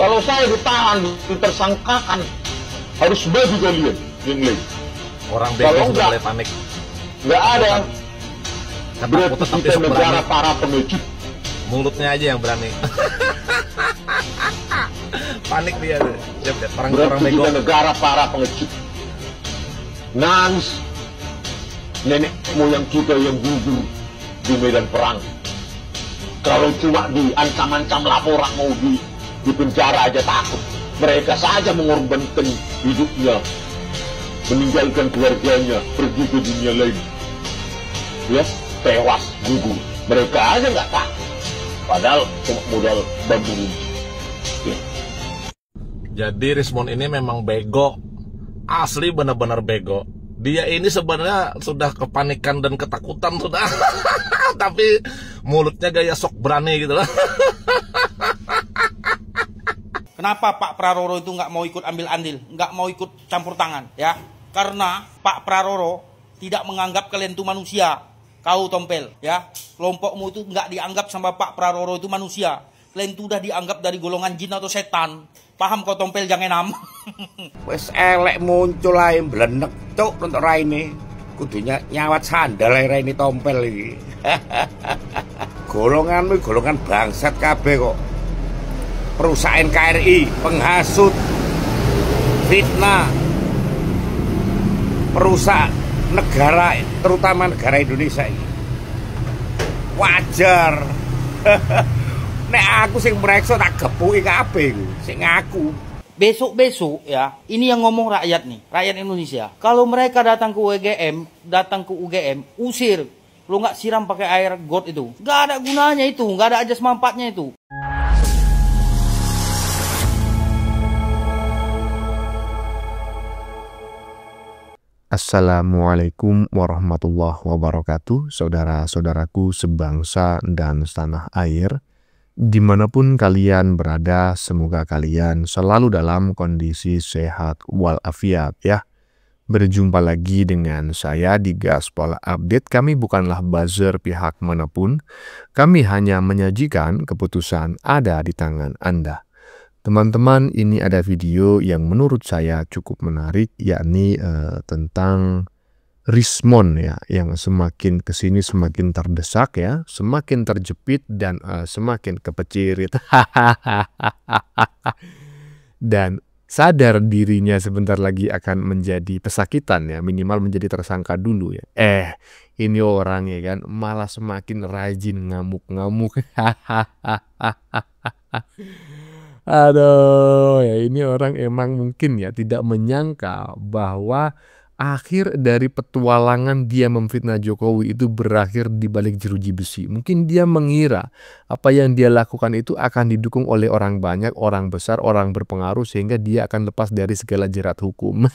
Kalau saya ditahan, ditersangkakan, harus bagi kalian yang lain. Orang bego Kalau sudah mulai panik. Nggak ada. Berarti Ketakutan tapi kita sok negara berani. para pengecut. Mulutnya aja yang berani. Panik dia tuh. Lihat orang Berarti bego. kita negara para pengecut. Nangis. Nenek moyang kita yang gugur di medan perang. Kalau cuma diancam-ancam laporan mau di penjara aja takut. Mereka saja mengorbankan hidupnya, meninggalkan keluarganya, pergi ke dunia lain. Ya, tewas, gugur. Mereka aja nggak takut. Padahal cuma modal bambu. Ya. Jadi Rismon ini memang bego. Asli benar-benar bego. Dia ini sebenarnya sudah kepanikan dan ketakutan sudah. Tapi mulutnya gaya sok berani gitu lah. Kenapa Pak Praroro itu nggak mau ikut ambil andil, nggak mau ikut campur tangan, ya? Karena Pak Praroro tidak menganggap kalian itu manusia. Kau Tompel, ya? Kelompokmu itu nggak dianggap sama Pak Praroro itu manusia. Kalian itu udah dianggap dari golongan jin atau setan. Paham kau Tompel jangan enam? Wes elek muncul ae blenek cuk untuk raine. Kudunya nyawat sandal ae raine Tompel iki. Golonganmu golongan bangsat kabeh kok. Perusahaan KRI, penghasut, fitnah, perusahaan negara, terutama negara Indonesia ini. Wajar. Nek aku sing mreksa tak gepuki kabeh sing ngaku. Besok-besok ya, ini yang ngomong rakyat nih, rakyat Indonesia. Kalau mereka datang ke UGM, usir. Lo nggak siram pakai air got itu, nggak ada gunanya itu, nggak ada ajas manfaatnya itu. Assalamualaikum warahmatullahi wabarakatuh, saudara-saudaraku sebangsa dan setanah air. Dimanapun kalian berada, semoga kalian selalu dalam kondisi sehat walafiat ya. Berjumpa lagi dengan saya di Gaspol Update. Kami bukanlah buzzer pihak manapun. Kami hanya menyajikan keputusan ada di tangan Anda. Teman-teman, ini ada video yang menurut saya cukup menarik, yakni tentang Rismon ya, yang semakin kesini semakin terdesak ya, semakin terjepit dan semakin kepecirit. Dan sadar dirinya sebentar lagi akan menjadi pesakitan ya, minimal menjadi tersangka dulu ya. Ini orang ya kan malah semakin rajin ngamuk-ngamuk. Aduh, ya ini orang emang mungkin ya tidak menyangka bahwa akhir dari petualangan dia memfitnah Jokowi itu berakhir di balik jeruji besi. Mungkin dia mengira apa yang dia lakukan itu akan didukung oleh orang banyak, orang besar, orang berpengaruh sehingga dia akan lepas dari segala jerat hukum.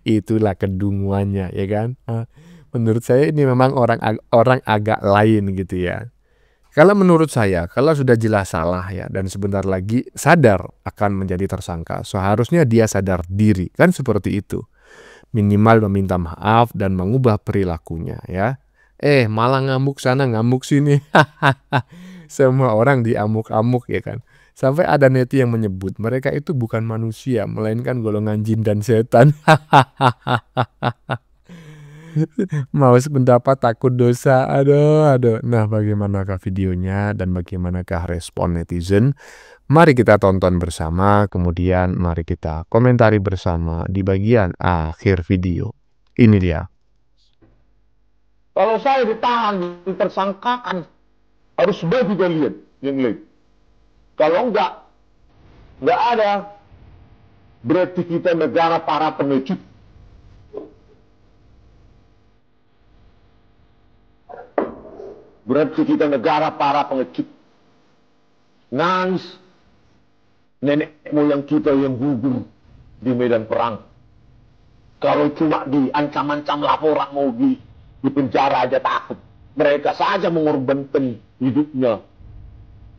Itulah kedunguannya ya kan. Menurut saya ini memang orang agak lain gitu ya. Kalau menurut saya, kalau sudah jelas salah ya dan sebentar lagi sadar akan menjadi tersangka, seharusnya dia sadar diri, kan seperti itu. Minimal meminta maaf dan mengubah perilakunya ya. Malah ngamuk sana, ngamuk sini. Semua orang diamuk-amuk ya kan. Sampai ada neti yang menyebut mereka itu bukan manusia, melainkan golongan jin dan setan. Mau sependapat takut dosa, aduh. Nah, bagaimanakah videonya dan bagaimanakah respon netizen? Mari kita tonton bersama, kemudian mari kita komentari bersama di bagian akhir video. Ini dia. Kalau saya ditahan, ditersangkakan, harus bagi kalian yang lain. Kalau nggak ada. Berarti kita negara para pengecut. Berarti kita negara para pengecut. Nangis. Nenek moyang kita yang gugur di medan perang. Kalau cuma diancam-ancam laporan mau di penjara aja takut. Mereka saja mengorbankan hidupnya,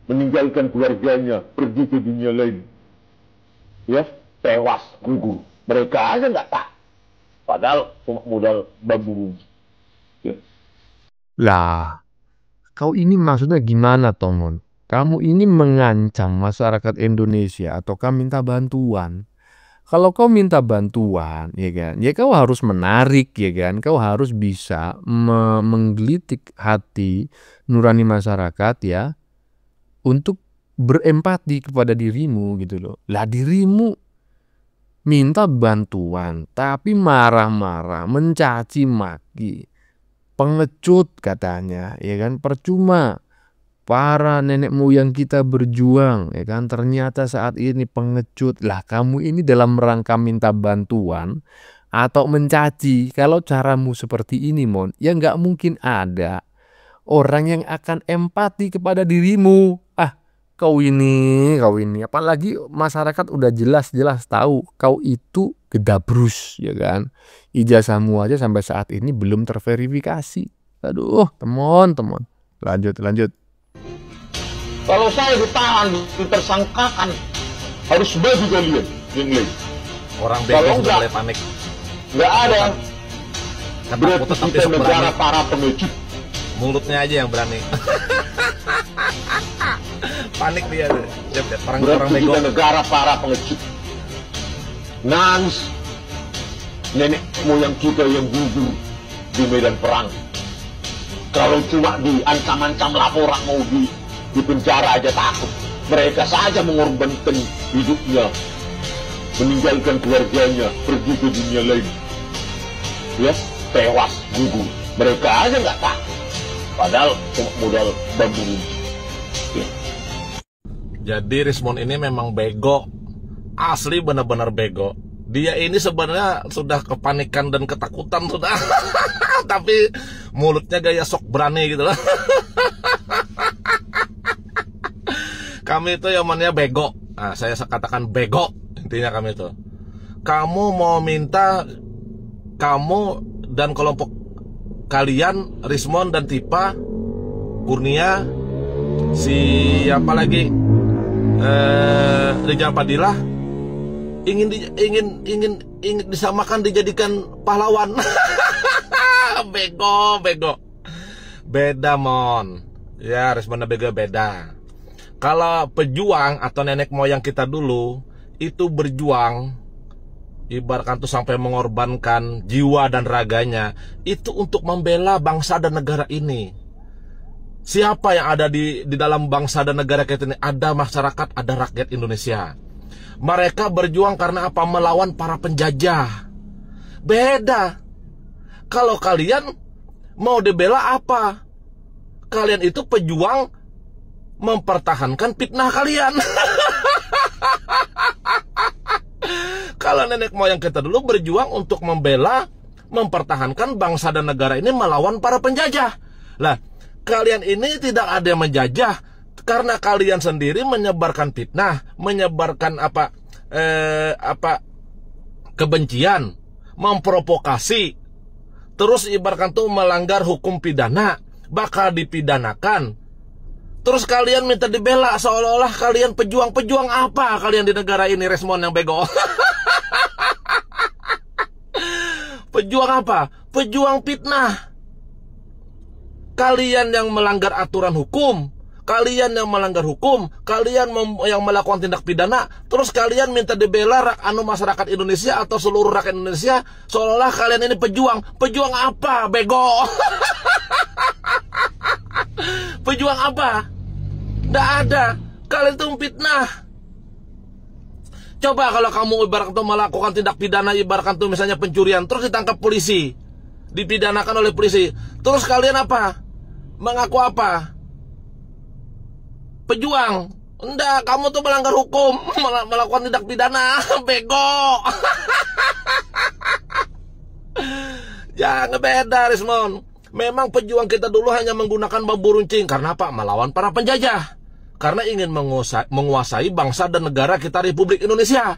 meninggalkan keluarganya, pergi ke dunia lain. Ya, tewas, gugur. Mereka aja nggak takut. Padahal cuma modal bambu. Ya. Lah, kau ini maksudnya gimana, Tomon? Kamu ini mengancam masyarakat Indonesia ataukah minta bantuan? Kalau kau minta bantuan, ya kan, ya kau harus menarik, ya kan, kau harus bisa menggelitik hati nurani masyarakat ya, untuk berempati kepada dirimu gitu loh. Lah dirimu minta bantuan, tapi marah-marah, mencaci maki, pengecut katanya, ya kan, percuma. Para nenek moyang kita berjuang, ya kan, ternyata saat ini pengecut. Lah kamu ini dalam rangka minta bantuan atau mencaci. Kalau caramu seperti ini Mon, ya nggak mungkin ada orang yang akan empati kepada dirimu. Kau ini, apalagi masyarakat udah jelas-jelas tahu kau itu gedabrus, ya kan. Ijazahmu aja sampai saat ini belum terverifikasi. Aduh, teman. Lanjut. Kalau saya ditahan, ditersangkakan, harus bagi kalian yang lain. Orang Kalau bego sudah enggak, mulai panik. Nggak ada. Kata Berarti aku tetap kita besok negara berani. para pengecut. Mulutnya aja yang berani. Panik dia. Orang Berarti bego. kita negara para pengecut. Nans, nenek moyang kita yang gugur di medan perang. Kalau cuma diancam-ancam laporan mau di penjara aja takut. Mereka saja mengorbankan hidupnya, meninggalkan keluarganya, pergi ke dunia lain. Ya, tewas, gugur. Mereka aja nggak takut. Padahal cuma modal bambu. Ya. Jadi Rismon ini memang bego. Asli benar-benar bego. Dia ini sebenarnya sudah kepanikan dan ketakutan sudah. Tapi mulutnya gaya sok berani gitu lah. Kami itu zamannya bego. Nah, saya katakan bego. Intinya kami itu. Kamu mau minta, kamu dan kelompok kalian, Rismon dan Tipa, Kurnia, siapa lagi, Rijal Fadilah, ingin disamakan, dijadikan pahlawan. Bego. Beda Mon. Ya, Rismon dan bego beda. Kalau pejuang atau nenek moyang kita dulu itu berjuang, ibaratkan tuh sampai mengorbankan jiwa dan raganya, itu untuk membela bangsa dan negara ini. Siapa yang ada di dalam bangsa dan negara kita ini? Ada masyarakat, ada rakyat Indonesia. Mereka berjuang karena apa? Melawan para penjajah. Beda. Kalau kalian mau dibela apa? Kalian itu pejuang mempertahankan fitnah kalian. Kalau nenek moyang kita dulu berjuang untuk membela, mempertahankan bangsa dan negara ini melawan para penjajah. Lah, kalian ini tidak ada yang menjajah karena kalian sendiri menyebarkan fitnah, menyebarkan kebencian, memprovokasi. Terus ibaratkan tuh melanggar hukum pidana, bakal dipidanakan. Terus kalian minta dibela seolah-olah kalian pejuang apa kalian di negara ini, Rismon yang bego? Pejuang apa? Pejuang fitnah. Kalian yang melanggar aturan hukum, kalian yang melanggar hukum, kalian yang melakukan tindak pidana, terus kalian minta dibela masyarakat Indonesia atau seluruh rakyat Indonesia seolah-olah kalian ini pejuang. Pejuang apa, bego? Pejuang apa? Nggak ada. Kalian itu fitnah. Coba kalau kamu ibarat itu melakukan tindak pidana, ibaratkan itu misalnya pencurian, terus ditangkap polisi, dipidanakan oleh polisi, terus kalian apa? Mengaku apa? Pejuang. Enggak, kamu tuh melanggar hukum, melakukan tindak pidana. Bego. Jangan beda, Rismon. Memang pejuang kita dulu hanya menggunakan bambu runcing. Karena apa? Melawan para penjajah. Karena ingin menguasai bangsa dan negara kita, Republik Indonesia.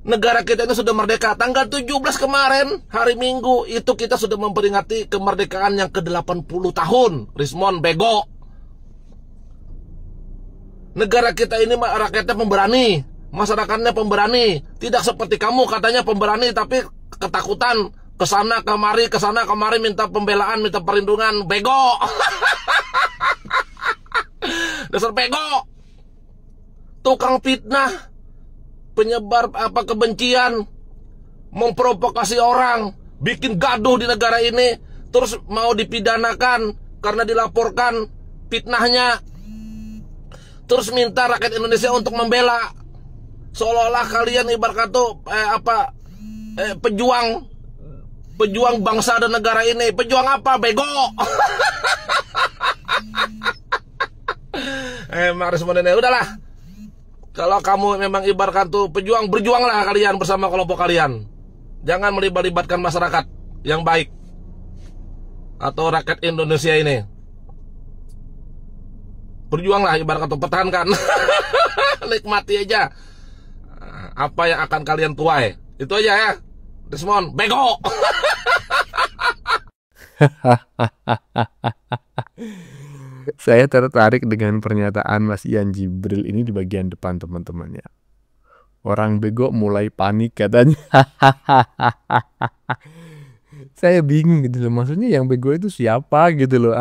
Negara kita ini sudah merdeka. Tanggal 17 kemarin, hari Minggu, itu kita sudah memperingati kemerdekaan yang ke-80 tahun. Rismon, bego. Negara kita ini rakyatnya pemberani, masyarakatnya pemberani. Tidak seperti kamu katanya pemberani tapi ketakutan, kesana kemari minta pembelaan, minta perlindungan. Bego. Dasar bego. Tukang fitnah, penyebar kebencian, memprovokasi orang, bikin gaduh di negara ini, terus mau dipidanakan karena dilaporkan fitnahnya. Terus minta rakyat Indonesia untuk membela. Seolah-olah kalian ibarat kata pejuang bangsa dan negara ini. Pejuang apa, bego? Respon ini udahlah. Kalau kamu memang ibarat kata pejuang, berjuanglah kalian bersama kelompok kalian. Jangan melibatkan masyarakat yang baik atau rakyat Indonesia ini. Berjuanglah ibarat kata, pertahankan. Nikmati aja apa yang akan kalian tuai. Itu aja ya, Desmond, bego. Saya tertarik dengan pernyataan Mas Ian Jibril ini di bagian depan, teman-temannya. Orang bego mulai panik katanya. Saya bingung gitu loh, maksudnya yang bego itu siapa gitu loh.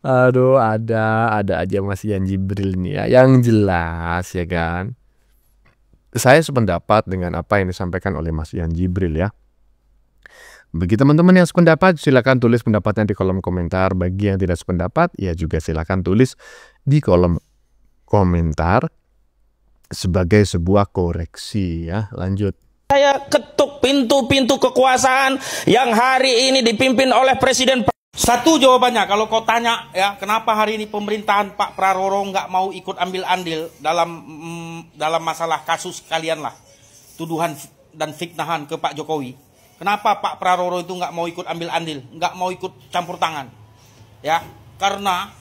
Aduh, ada aja Mas Ian Jibril nih ya. Yang jelas ya kan, saya sependapat dengan apa yang disampaikan oleh Mas Ian Jibril ya. Bagi teman-teman yang sependapat, silakan tulis pendapatnya di kolom komentar. Bagi yang tidak sependapat, ya juga silakan tulis di kolom komentar sebagai sebuah koreksi ya. Lanjut. Saya ketuk pintu-pintu kekuasaan yang hari ini dipimpin oleh Presiden. Satu jawabannya, kalau kau tanya ya, kenapa hari ini pemerintahan Pak Praroro nggak mau ikut ambil andil dalam masalah kasus kalian lah, tuduhan dan fitnahan ke Pak Jokowi. Kenapa Pak Praroro itu nggak mau ikut ambil andil, nggak mau ikut campur tangan? Ya, karena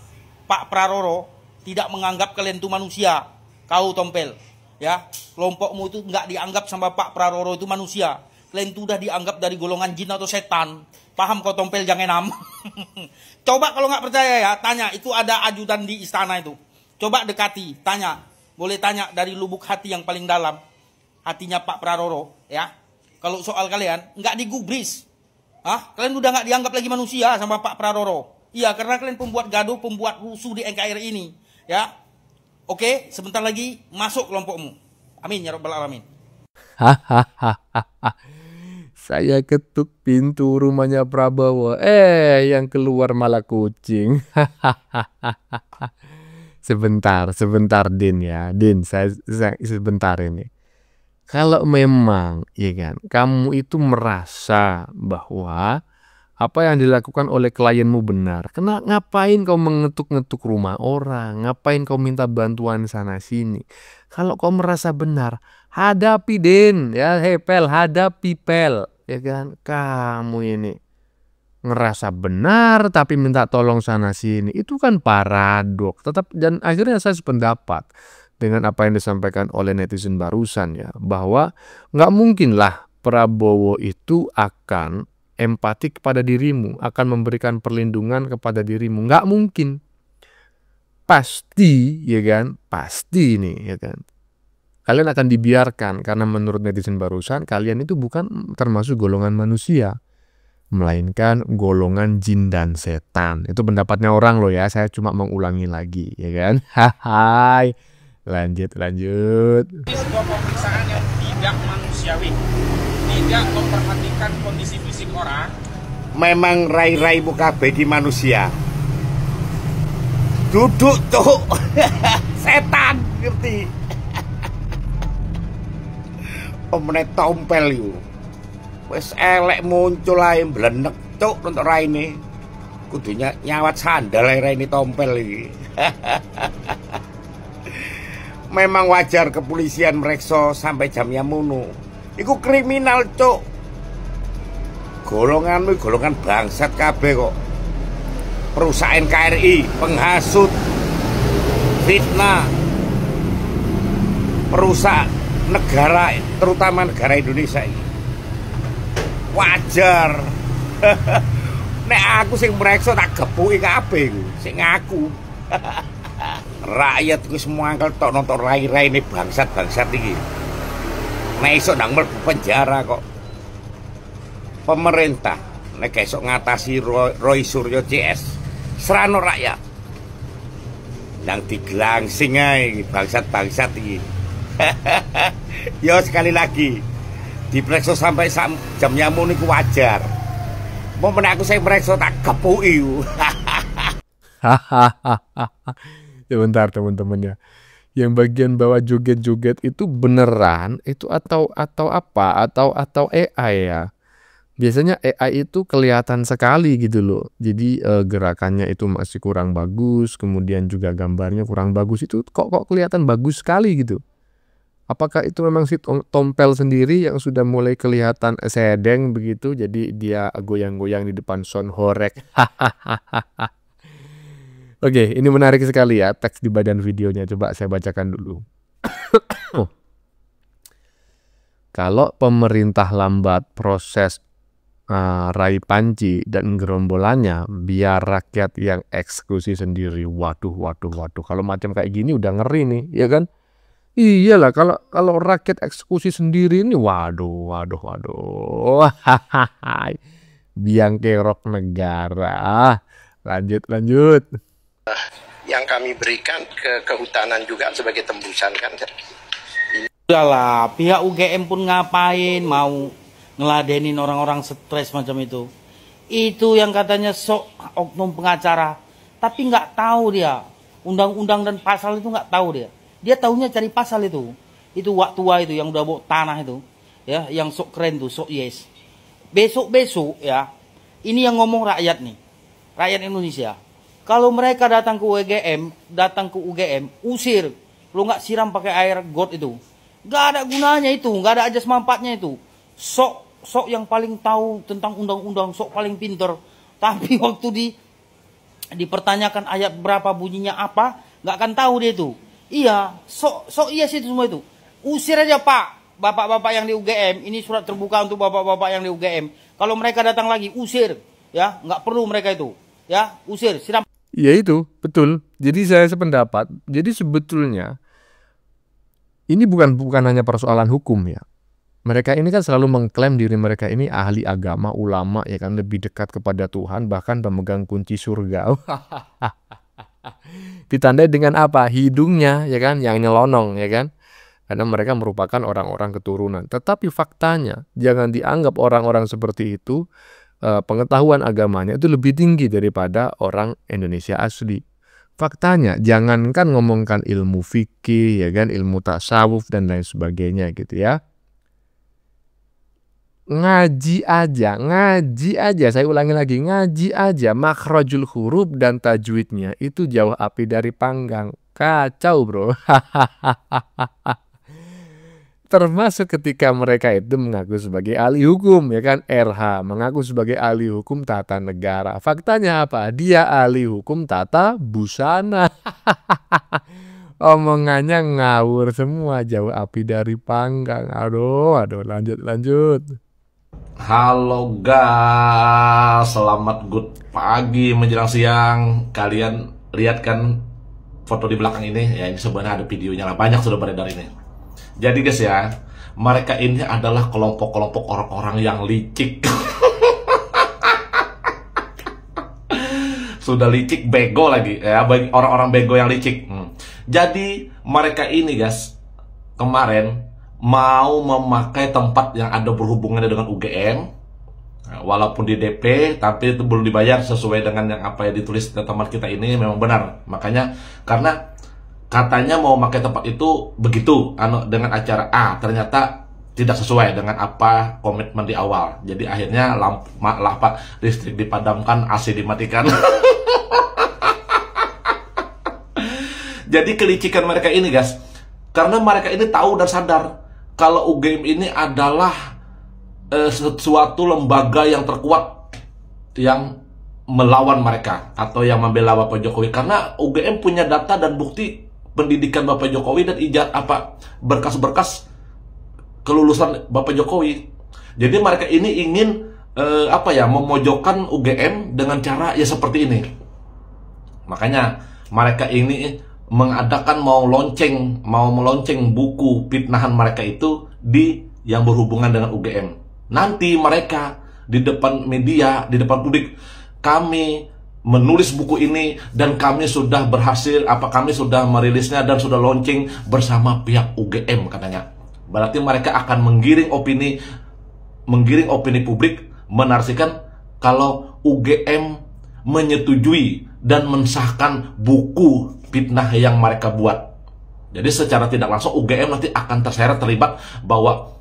Pak Praroro tidak menganggap kalian itu manusia, kau Tompel. Ya, kelompokmu itu nggak dianggap sama Pak Praroro itu manusia. Kalian itu udah dianggap dari golongan jin atau setan. Paham kau Tompel, jangan enam. Coba kalau nggak percaya ya, tanya. Itu ada ajudan di istana itu. Coba dekati, tanya. Boleh tanya dari lubuk hati yang paling dalam. Hatinya Pak Praroro, ya. Kalau soal kalian, nggak digubris. Kalian udah nggak dianggap lagi manusia sama Pak Praroro. Iya, karena kalian pembuat gaduh, pembuat rusuh di NKRI ini. Ya. Oke, sebentar lagi masuk kelompokmu. Amin, ya Rabbal Alamin. Saya ketuk pintu rumahnya Prabowo, yang keluar malah kucing. Sebentar Din ya, Din, saya sebentar ini. Kalau memang, ya kan, kamu itu merasa bahwa apa yang dilakukan oleh klienmu benar, ngapain kau mengetuk-ngetuk rumah orang, ngapain kau minta bantuan sana sini? Kalau kau merasa benar, hadapi Din, ya, Pel, hadapi Pel. Ya kan, kamu ini ngerasa benar tapi minta tolong sana sini, itu kan paradoks. Dan akhirnya saya sependapat dengan apa yang disampaikan oleh netizen barusan ya, bahwa nggak mungkin lah Prabowo itu akan empati kepada dirimu, akan memberikan perlindungan kepada dirimu, nggak mungkin. Pasti ya kan, pasti ini ya kan, kalian akan dibiarkan karena menurut netizen barusan kalian itu bukan termasuk golongan manusia, melainkan golongan jin dan setan. Itu pendapatnya orang loh ya, saya cuma mengulangi lagi ya kan. Hai, lanjut. Sebuah pemeriksaan yang tidak manusiawi, tidak memperhatikan kondisi fisik orang. Memang rai-rai muka bedi manusia. Duduk tuh. Setan, ngerti? Omne Tompel itu wis elek muncul ae blenek cuk untuk raine. Kudunya nyawat sandal ae raine Tompel iki. Memang wajar kepolisian mereksa sampai jamnya mono. Iku kriminal cuk. Golonganmu golongan bangsat kabeh kok. Perusahaan NKRI, penghasut, fitnah, perusak negara, terutama negara Indonesia ini. Wajar. Nek aku sing mreksa tak gepuki kabeh iku, sing ngaku. Rakyat iku semua angkel tok nonton rai-rai ini bangsat-bangsat iki. Nek iso ndang mlebu penjara kok. Pemerintah nek esok ngatasi Roy Suryo CS, serano rakyat. nang digelangsing ae bangsat-bangsat iki. Yo sekali lagi diperiksa sampai jam nyamu niku wajar. Mau aku saya periksa tak kepuki. Ya bentar teman-teman ya. Yang bagian bawah joget-joget itu beneran itu atau apa atau AI ya. Biasanya AI itu kelihatan sekali gitu loh. Jadi gerakannya itu masih kurang bagus, kemudian juga gambarnya kurang bagus. Itu kok kelihatan bagus sekali gitu. Apakah itu memang si Tompel sendiri yang sudah mulai kelihatan sedeng begitu, jadi dia goyang-goyang di depan sound horek. Oke, ini menarik sekali ya teks di badan videonya. Coba saya bacakan dulu. Kalau pemerintah lambat proses Rai Panji dan gerombolannya, biar rakyat yang eksekusi sendiri. Waduh. Kalau macam kayak gini udah ngeri nih, ya kan? Iyalah, kalau rakyat eksekusi sendiri ini, waduh. Biang kerok negara. Lanjut. Yang kami berikan ke kehutanan juga sebagai tembusan kan. Udahlah, pihak UGM pun ngapain mau ngeladenin orang-orang stres macam itu. Itu yang katanya sok oknum pengacara, tapi nggak tahu dia undang-undang dan pasal itu nggak tahu dia. Dia tahunya cari pasal itu wak tua itu yang udah bawa tanah itu, ya, yang sok keren tuh, sok yes. Besok ya, ini yang ngomong rakyat nih, rakyat Indonesia. Kalau mereka datang ke UGM, usir. Lo nggak siram pakai air got itu, nggak ada gunanya itu, nggak ada ajas manfaatnya itu. Sok yang paling tahu tentang undang-undang, sok paling pinter. Tapi waktu dipertanyakan ayat berapa bunyinya apa, nggak akan tahu dia itu. Iya, sok iya sih itu semua itu. Usir aja Pak, bapak-bapak yang di UGM. Ini surat terbuka untuk bapak-bapak yang di UGM. Kalau mereka datang lagi, usir, ya, nggak perlu mereka itu, ya, usir, siram. Ya itu, betul. Jadi saya sependapat. Jadi sebetulnya ini bukan hanya persoalan hukum ya. Mereka ini kan selalu mengklaim diri mereka ini ahli agama, ulama, ya kan, lebih dekat kepada Tuhan, bahkan pemegang kunci surga. Ditandai dengan apa? Hidungnya, ya kan, yang nyelonong, ya kan. Karena mereka merupakan orang-orang keturunan. Tetapi faktanya, jangan dianggap orang-orang seperti itu pengetahuan agamanya itu lebih tinggi daripada orang Indonesia asli. Faktanya, jangankan ngomongkan ilmu fikih, ya kan, ilmu tasawuf dan lain sebagainya gitu ya. Ngaji aja, saya ulangi lagi, ngaji aja makhrajul huruf dan tajwidnya itu jauh api dari panggang. Kacau bro. Termasuk ketika mereka itu mengaku sebagai ahli hukum, ya kan, RH mengaku sebagai ahli hukum tata negara. Faktanya apa? Dia ahli hukum tata busana. Omongannya ngawur semua, jauh api dari panggang. Aduh, lanjut. Halo guys, selamat good pagi menjelang siang. Kalian lihat kan foto di belakang ini? Ya, ini sebenarnya ada videonya lah, banyak sudah beredar ini. Jadi guys ya, mereka ini adalah kelompok-kelompok orang-orang yang licik. Sudah licik, bego lagi ya, bagi orang-orang bego yang licik. Jadi mereka ini guys, kemarin mau memakai tempat yang ada berhubungannya dengan UGM, walaupun di DP, tapi itu belum dibayar sesuai dengan yang apa yang ditulis teman kita ini. Memang benar, makanya karena katanya mau pakai tempat itu begitu dengan acara A, ternyata tidak sesuai dengan apa komitmen di awal. Jadi akhirnya listrik dipadamkan, AC dimatikan. Jadi kelicikan mereka ini guys, karena mereka ini tahu dan sadar kalau UGM ini adalah suatu lembaga yang terkuat yang melawan mereka atau yang membela Bapak Jokowi, karena UGM punya data dan bukti pendidikan Bapak Jokowi dan berkas-berkas kelulusan Bapak Jokowi. Jadi mereka ini ingin memojokkan UGM dengan cara ya seperti ini. Makanya mereka ini mengadakan mau melonceng buku fitnahan mereka itu yang berhubungan dengan UGM. Nanti mereka di depan media, di depan publik, kami menulis buku ini dan kami sudah berhasil, kami sudah merilisnya dan sudah launching bersama pihak UGM katanya. Berarti mereka akan menggiring opini publik, menarasikan kalau UGM menyetujui dan mensahkan buku fitnah yang mereka buat. Jadi secara tidak langsung UGM nanti akan terseret terlibat bahwa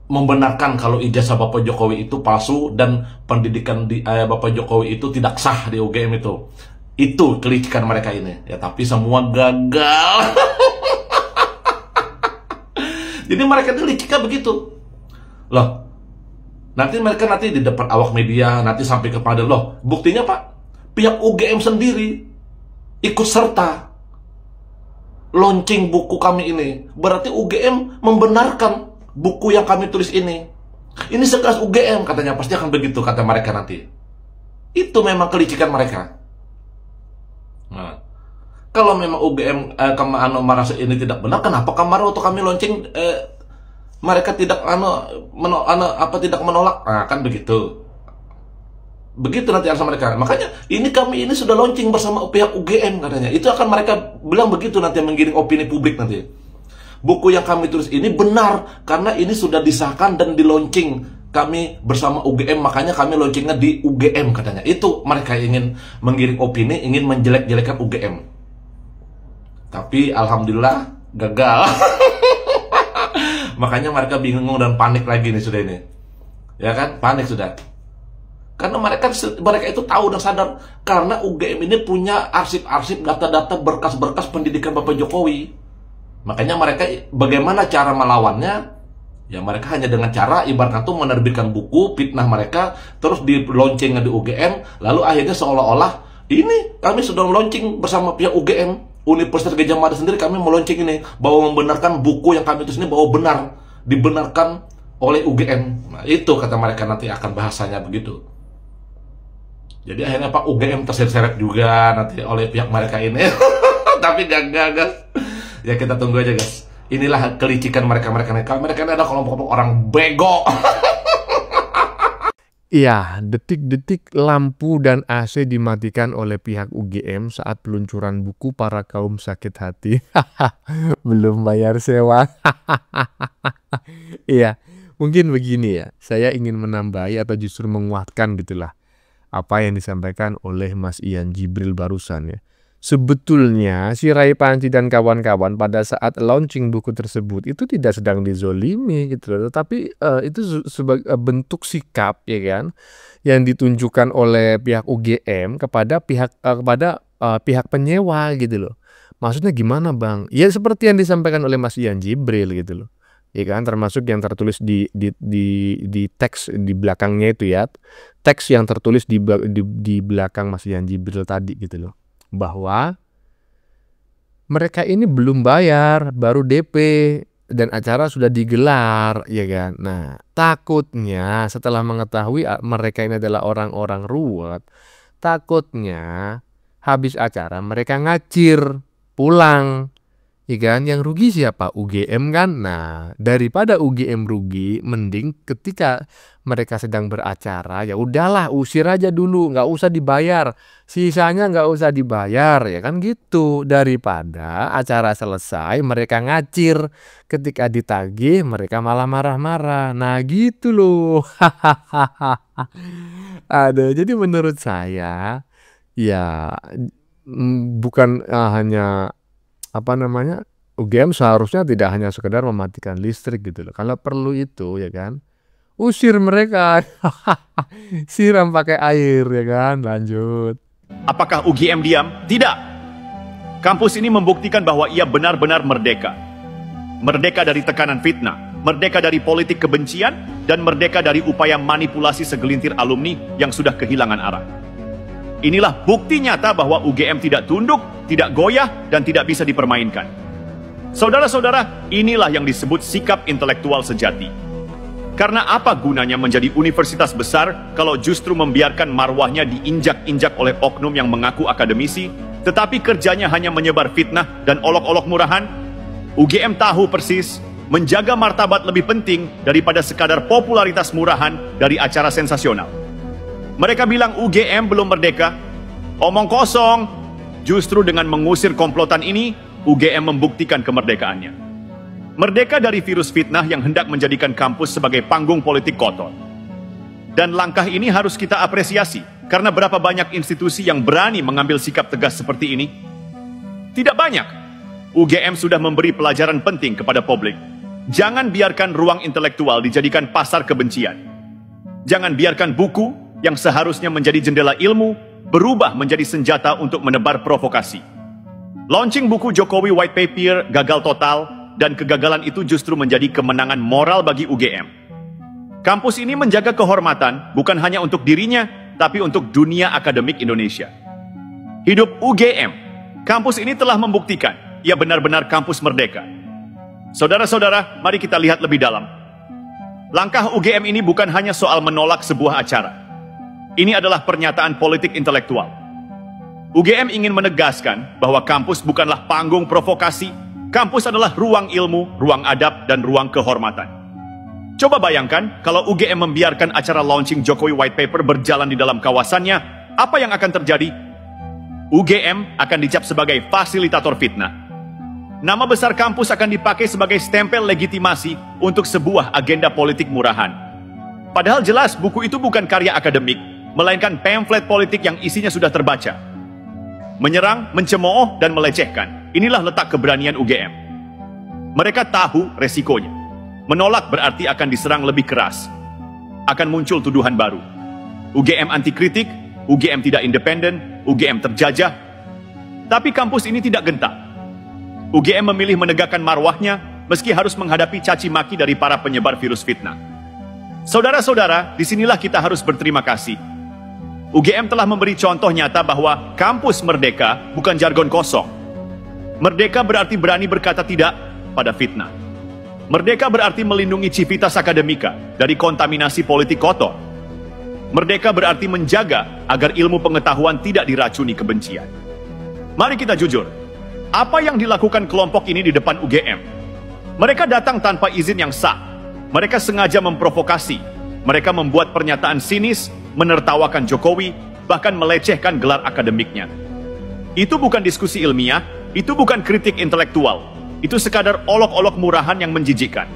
membenarkan kalau ijazah Bapak Jokowi itu palsu dan pendidikan di Bapak Jokowi itu tidak sah di UGM itu. Itu kelicikan mereka ini. Ya tapi semua gagal. Jadi mereka itu liciknya begitu. Loh, nanti mereka di depan awak media, nanti sampai kepada loh, buktinya Pak, pihak UGM sendiri ikut serta launching buku kami ini. Berarti UGM membenarkan buku yang kami tulis ini. Ini sekelas UGM katanya, pasti akan begitu kata mereka nanti. Itu memang kelicikan mereka. Nah, kalau memang UGM merasa ini tidak benar, kenapa kemarin waktu kami launching mereka tidak tidak menolak? Nah, kan begitu. Begitu nanti alasan mereka. Makanya kami ini sudah launching bersama pihak UGM katanya. Itu akan mereka bilang begitu nanti, menggiring opini publik nanti. Buku yang kami tulis ini benar karena ini sudah disahkan dan di launching kami bersama UGM, makanya kami launchingnya di UGM katanya. Itu mereka ingin menggiring opini, ingin menjelek-jelekan UGM. Tapi alhamdulillah gagal. Makanya mereka bingung dan panik lagi nih sudah ini. Ya kan? Panik sudah. Karena mereka itu tahu dan sadar karena UGM ini punya arsip-arsip, data-data, berkas-berkas pendidikan Bapak Jokowi. Makanya mereka bagaimana cara melawannya? Ya mereka hanya dengan cara ibaratnya tuh menerbitkan buku fitnah mereka, terus di launchingnya di UGM, lalu akhirnya seolah-olah ini kami sudah launching bersama pihak UGM, Universitas Gadjah Mada sendiri kami meluncing ini bahwa membenarkan buku yang kami tulis ini bahwa benar, dibenarkan oleh UGM. Nah, itu kata mereka nanti akan bahasanya begitu. Jadi akhirnya Pak UGM terseret-seret juga nanti oleh pihak mereka ini. Tapi gagal guys. Ya kita tunggu aja guys. Inilah kelicikan mereka ini adalah kelompok orang bego. Iya, detik-detik lampu dan AC dimatikan oleh pihak UGM saat peluncuran buku para kaum sakit hati. Belum bayar sewa. Iya, mungkin begini ya. Saya ingin menambahi atau justru menguatkan gitulah apa yang disampaikan oleh Mas Ian Jibril barusan ya. Sebetulnya si Rai Panji dan kawan-kawan pada saat launching buku tersebut itu tidak sedang dizolimi gitu loh, tapi itu sebagai bentuk sikap ya kan yang ditunjukkan oleh pihak UGM kepada pihak penyewa gitu loh. Maksudnya gimana Bang? Ya seperti yang disampaikan oleh Mas Ian Jibril gitu loh. Ya kan, termasuk yang tertulis di teks di belakangnya itu ya. Teks yang tertulis di belakang Mas Ian Jibril tadi gitu loh. Bahwa mereka ini belum bayar, baru DP dan acara sudah digelar, ya kan. Nah, takutnya setelah mengetahui mereka ini adalah orang-orang ruwet, takutnya habis acara mereka ngacir pulang. Ya kan, yang rugi siapa? UGM kan. Nah, daripada UGM rugi, mending ketika mereka sedang beracara, ya udahlah usir aja dulu, nggak usah dibayar, sisanya nggak usah dibayar, ya kan gitu. Daripada acara selesai mereka ngacir, ketika ditagih mereka malah marah-marah. Nah gitu loh. Ada. Jadi menurut saya, ya bukan hanya UGM seharusnya tidak hanya sekedar mematikan listrik gitu loh. Kalau perlu itu ya kan, usir mereka. Siram pakai air ya kan, lanjut. Apakah UGM diam? Tidak. Kampus ini membuktikan bahwa ia benar-benar merdeka. Merdeka dari tekanan fitnah, merdeka dari politik kebencian, dan merdeka dari upaya manipulasi segelintir alumni yang sudah kehilangan arah. Inilah bukti nyata bahwa UGM tidak tunduk, tidak goyah, dan tidak bisa dipermainkan. Saudara-saudara, inilah yang disebut sikap intelektual sejati. Karena apa gunanya menjadi universitas besar kalau justru membiarkan marwahnya diinjak-injak oleh oknum yang mengaku akademisi, tetapi kerjanya hanya menyebar fitnah dan olok-olok murahan? UGM tahu persis, menjaga martabat lebih penting daripada sekadar popularitas murahan dari acara sensasional. Mereka bilang UGM belum merdeka. Omong kosong. Justru dengan mengusir komplotan ini, UGM membuktikan kemerdekaannya. Merdeka dari virus fitnah yang hendak menjadikan kampus sebagai panggung politik kotor. Dan langkah ini harus kita apresiasi, karena berapa banyak institusi yang berani mengambil sikap tegas seperti ini? Tidak banyak. UGM sudah memberi pelajaran penting kepada publik. Jangan biarkan ruang intelektual dijadikan pasar kebencian. Jangan biarkan buku yang seharusnya menjadi jendela ilmu berubah menjadi senjata untuk menebar provokasi. Launching buku Jokowi White Paper gagal total, dan kegagalan itu justru menjadi kemenangan moral bagi UGM. Kampus ini menjaga kehormatan bukan hanya untuk dirinya, tapi untuk dunia akademik Indonesia. Hidup UGM. Kampus ini telah membuktikan ia benar-benar kampus merdeka. Saudara-saudara, mari kita lihat lebih dalam. Langkah UGM ini bukan hanya soal menolak sebuah acara. Ini adalah pernyataan politik intelektual. UGM ingin menegaskan bahwa kampus bukanlah panggung provokasi. Kampus adalah ruang ilmu, ruang adab, dan ruang kehormatan. Coba bayangkan kalau UGM membiarkan acara launching Jokowi White Paper berjalan di dalam kawasannya, apa yang akan terjadi? UGM akan dicap sebagai fasilitator fitnah. Nama besar kampus akan dipakai sebagai stempel legitimasi untuk sebuah agenda politik murahan. Padahal jelas buku itu bukan karya akademik, melainkan pamflet politik yang isinya sudah terbaca. Menyerang, mencemooh, dan melecehkan. Inilah letak keberanian UGM. Mereka tahu resikonya. Menolak berarti akan diserang lebih keras. Akan muncul tuduhan baru. UGM anti kritik, UGM tidak independen, UGM terjajah. Tapi kampus ini tidak gentar. UGM memilih menegakkan marwahnya meski harus menghadapi caci maki dari para penyebar virus fitnah. Saudara-saudara, disinilah kita harus berterima kasih. UGM telah memberi contoh nyata bahwa kampus merdeka bukan jargon kosong. Merdeka berarti berani berkata tidak pada fitnah. Merdeka berarti melindungi civitas akademika dari kontaminasi politik kotor. Merdeka berarti menjaga agar ilmu pengetahuan tidak diracuni kebencian. Mari kita jujur, apa yang dilakukan kelompok ini di depan UGM? Mereka datang tanpa izin yang sah. Mereka sengaja memprovokasi. Mereka membuat pernyataan sinis, menertawakan Jokowi, bahkan melecehkan gelar akademiknya. Itu bukan diskusi ilmiah, itu bukan kritik intelektual. Itu sekadar olok-olok murahan yang menjijikkan.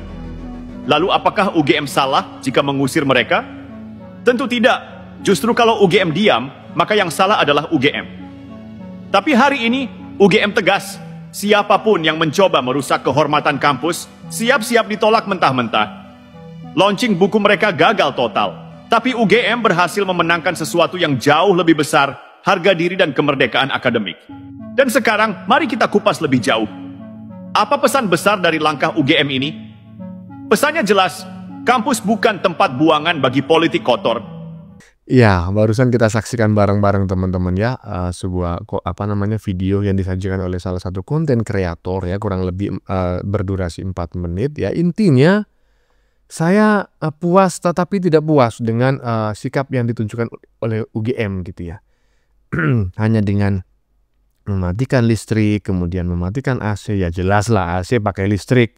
Lalu apakah UGM salah jika mengusir mereka? Tentu tidak. Justru kalau UGM diam, maka yang salah adalah UGM. Tapi hari ini, UGM tegas. Siapapun yang mencoba merusak kehormatan kampus, siap-siap ditolak mentah-mentah. Launching buku mereka gagal total. Tapi UGM berhasil memenangkan sesuatu yang jauh lebih besar, harga diri dan kemerdekaan akademik. Dan sekarang, mari kita kupas lebih jauh. Apa pesan besar dari langkah UGM ini? Pesannya jelas, kampus bukan tempat buangan bagi politik kotor. Ya, barusan kita saksikan bareng-bareng teman-teman ya, sebuah video yang disajikan oleh salah satu konten kreator ya, kurang lebih berdurasi 4 menit ya. Intinya saya puas tetapi tidak puas dengan sikap yang ditunjukkan oleh UGM gitu ya. Hanya dengan mematikan listrik, kemudian mematikan AC, ya jelas lah AC pakai listrik.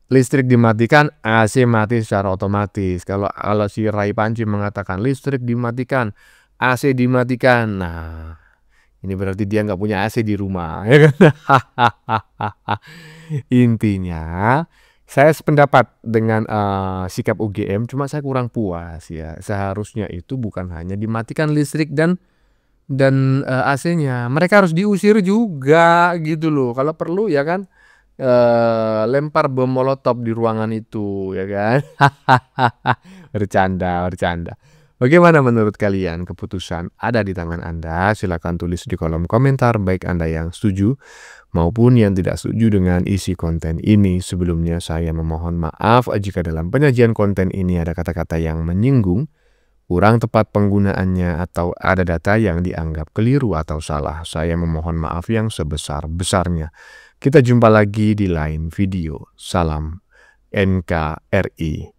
Listrik dimatikan, AC mati secara otomatis. Kalau si Rai Panci mengatakan listrik dimatikan, AC dimatikan, nah ini berarti dia nggak punya AC di rumah, ya kan? Intinya, saya sependapat dengan sikap UGM, cuma saya kurang puas ya. Seharusnya itu bukan hanya dimatikan listrik dan AC-nya, mereka harus diusir juga gitu loh. Kalau perlu ya kan, lempar bom molotov di ruangan itu ya kan. Bercanda. Bagaimana menurut kalian? Keputusan ada di tangan Anda. Silakan tulis di kolom komentar baik Anda yang setuju maupun yang tidak setuju dengan isi konten ini. Sebelumnya saya memohon maaf jika dalam penyajian konten ini ada kata-kata yang menyinggung, kurang tepat penggunaannya, atau ada data yang dianggap keliru atau salah. Saya memohon maaf yang sebesar-besarnya. Kita jumpa lagi di lain video. Salam NKRI.